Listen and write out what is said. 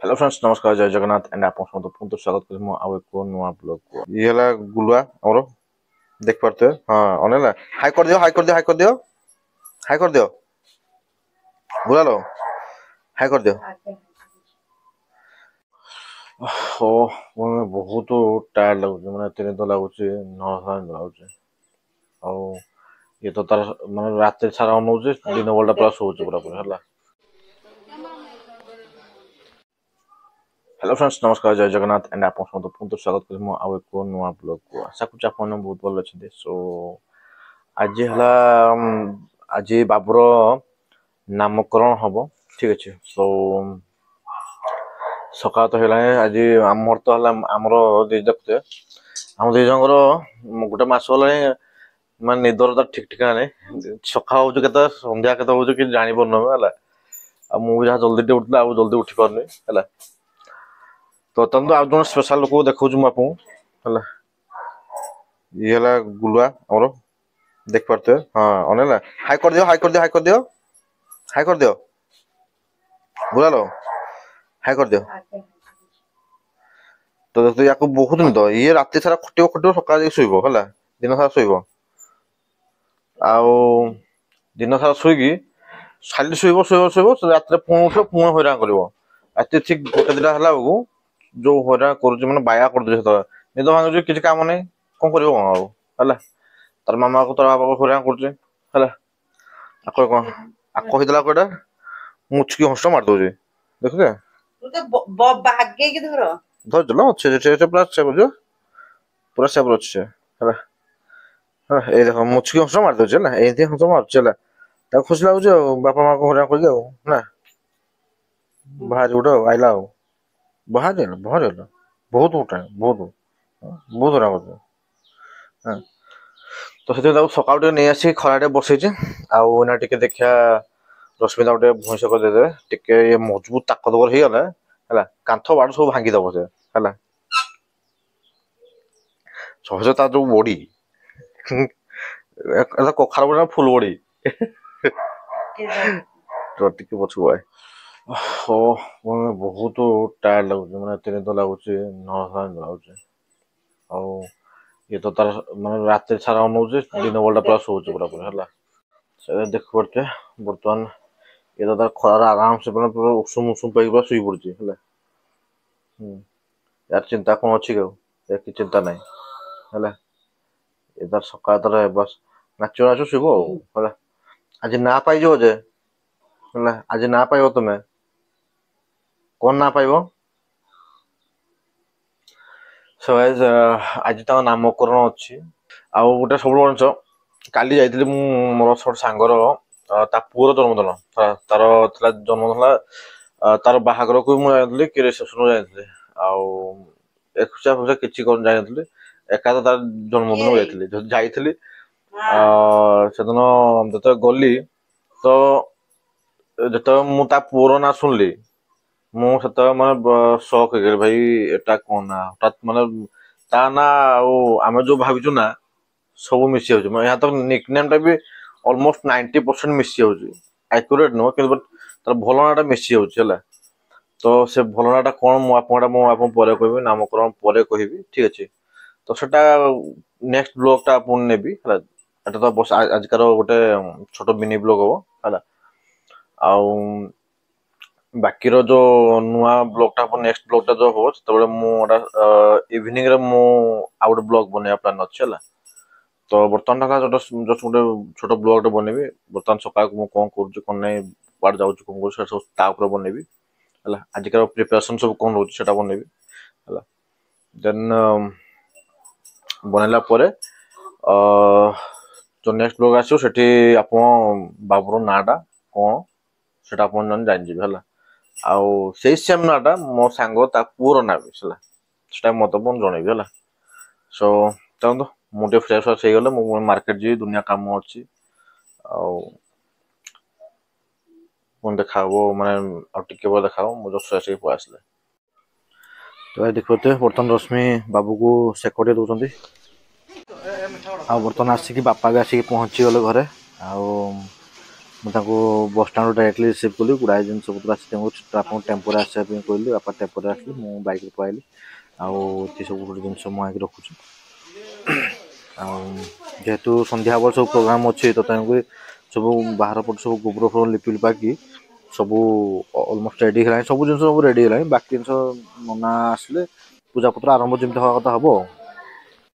Hello friends नमस्कार जय Jagannath and आप पुनः स्वागत करूँ आउ एक नुआ ब्लॉग को ये हला गुलुआ और देख पारते हाँ अनेला हाई कर दियो हाई कर दियो हाई कर दियो हाई कर दियो गुला लो हाई कर दियो ओ मैं बहुत टायर्ड लागुଛି माने तेने तो लागुଛି नसा लागुଛି ଆଉ ये तो तार माने रात सारा अनौजे दिन बेला पूरा सोचे पूरा पूरा हला। हेलो फ्रेंड्स नमस्कार जय जगन्नाथ एंड आप पुनः स्वागत करूँ आउ एक नुआ ब्लॉग को आशा करूँ आप बहुत भल अच्छे। सो आज है आज बाबूर नामकरण हम ठीक अच्छे। सो सकाल तो है आज आमर तो आमर देखते आम दी जन गोटे मस है मैं निदर तो ठीक ठिका नहीं सका हो संध्या के हो कि जानी पारन है मुझे जहाँ जल्दी उठला आ जल्दी उठी पारनी है। तो तब तो आज जन स्पेशल लोक देखा आपको है ये हला गुलुआ और देख पारते हाँ अनेला हाई कर दियो हाई कर दियो हाई कर दियो हाई कर दियो गुला लो हाई कर दियो। तो देखते या बहुत निद ये रात सारा खटिव खटिव सकाल शोब है दिन सारा शोब दिन सारा शोक खाली शोब शोब शोब रात पुणी उठ पुणी हईराण कर रात ठीक गोटे दिटा है जो हईराण कर मैंने बाया कर निद भांगुचे किसी काम नहीं कौन कर तार मामा को तार बाबा को हईराण कर कौन कहीदेला कटा मुचकी हंस मार दौर देखुचे धरल अच्छे पूरा सेव पूरा सेव अच्छे ये देख मुचकी हंस मार दौर है ये हंस मार खुशी लगुच बापा माँ को हईराण कर बाहर गोटे आईला बाहर बाहर बहुत उठा बहुत बहुत हईराण कर तो से सका नहीं आसी खराटे बसई आना टे देखा रश्मिता गोटे भैंस करदे टे ये मजबूत ताकतवर हो गला है कांथ बाड़ सब भांगीदब से है सहज तार जो बड़ी कखार बड़ी फुल बड़ी टे पछुआ मैं बहुत टायर्ड लगुଛି माने तेने तो लगुଛି नसा लगुଛି ଆଉ ये तो तार माने रात सारा अनौजे दिन बेला पूरा सोचे पूरा पूरा है से देख पड़ते बर्तमान ये तो तार खरार आराम से पूरा उषुम उषुम पाई पूरा शुई पड़ी है यार चिंता कौन अच्छी क्या कि चिंता नहीं है ये तार सका तार बस नाच नाच शुभ है आज ना पाइज जे है आज ना पाइब तुम्हें कौन ना पाइब सो आज नामकरण अच्छी आउ गोटे सब जिन काली जाइली मोर छोट सांगर ता पुअर जन्मदिन तार जन्मदिन तार बाहागर को मुझे कि रिसेप्शन जाइली आखुचा फुचा किसी जानी एका तार जन्मदिन जाइली से दिन जो गली तो जो मुझे पुअर ना शुणिली मुझे माने शक हो गए भाई एटा कौन ना हठात माने ता ना आम जो भावचु ना सब मिसी जाऊँ यहाँ तक निकनेम टा भी ऑलमोस्ट 90% मिसी जाऊँ एक्यूरेट नुह कि तार भल नाटा मिसी जाऊँ तो से भल नाटा कौन मुझे पर कह नामकरण पर कह ठीक अच्छे। तो सेटा नेक्स्ट ब्लॉग टा आपन नेबी है एटा तो बस आजकार गोटे छोट मिनी ब्लॉग हम है बाकी जो नुआ ब्लॉग टा नेक्स्ट ब्लॉग टा जो हो मुझे इवनिंग रे मु आउट ब्लॉग बनवा प्लान अच्छे है। तो बर्तमान जस्ट गोटे छोट ब्लॉग बनैबी बर्तमान सकाल को कौन कर कौन नहीं बाड़ जाऊँ कौन कर बनैबी है आजिकार प्रिपरेशन सब कौन रोचे बनैबी है देन बनैला जो नेक्स्ट ब्लॉग आसो सेठी आप बाबूर नाटा कौन से जान है आउ से सेम नाटा मो सांग ता पुअर ना भी है मत जनइबी है। सो चलते मुझे फ्रेश फ्रेश हो गले मुझे मार्केट जी दुनिया काम अच्छी पुणी देखा माने टे देखा मुझे फ्रेश हो पलि तो देखते बर्तमान रश्मि बाबू को सेकटे दौरान आ बर्तमान आसिक बापा भी आसिक पहुंची गले घरे ମୁଁ ତାଙ୍କୁ ବସ୍ ଷ୍ଟାଣ୍ଡରୁ ଡାଇରେକ୍ଟଲି ରିସିଭ୍ କଲି ଗୁଡ଼ାଏ ଜିନିଷପତ୍ର ଆସି ଆପଣଙ୍କ ଟେମ୍ପୋରେ ଆସିବା ପାଇଁ କହିଲି ବାପା ଟେମ୍ପୋରେ ଆସିଲି ମୁଁ ବାଇକ୍ରେ ପଳାଇଲି ଆଉ ଏଠି ସବୁ ଗୋଟେ ଜିନିଷ ମୁଁ ଆଣିକି ରଖୁଛି ଆଉ ଯେହେତୁ ସନ୍ଧ୍ୟା ହେବ ସବୁ ପ୍ରୋଗ୍ରାମ୍ ଅଛି ତ ତେଣୁକରି ସବୁ ବାହାର ପଟେ ସବୁ ଗୋବର ଫୋବର ଲିପି ଲିପାକି ସବୁ ଅଲମୋଷ୍ଟ ରେଡ଼ି ହେଲାଣି ସବୁ ଜିନିଷ ସବୁ ରେଡ଼ି ହେଲାଣି ବାକି ଜିନିଷ ନନା ଆସିଲେ ପୂଜାପତ୍ର ଆରମ୍ଭ ଯେମିତି ହେବା କଥା ହେବ ଆଉ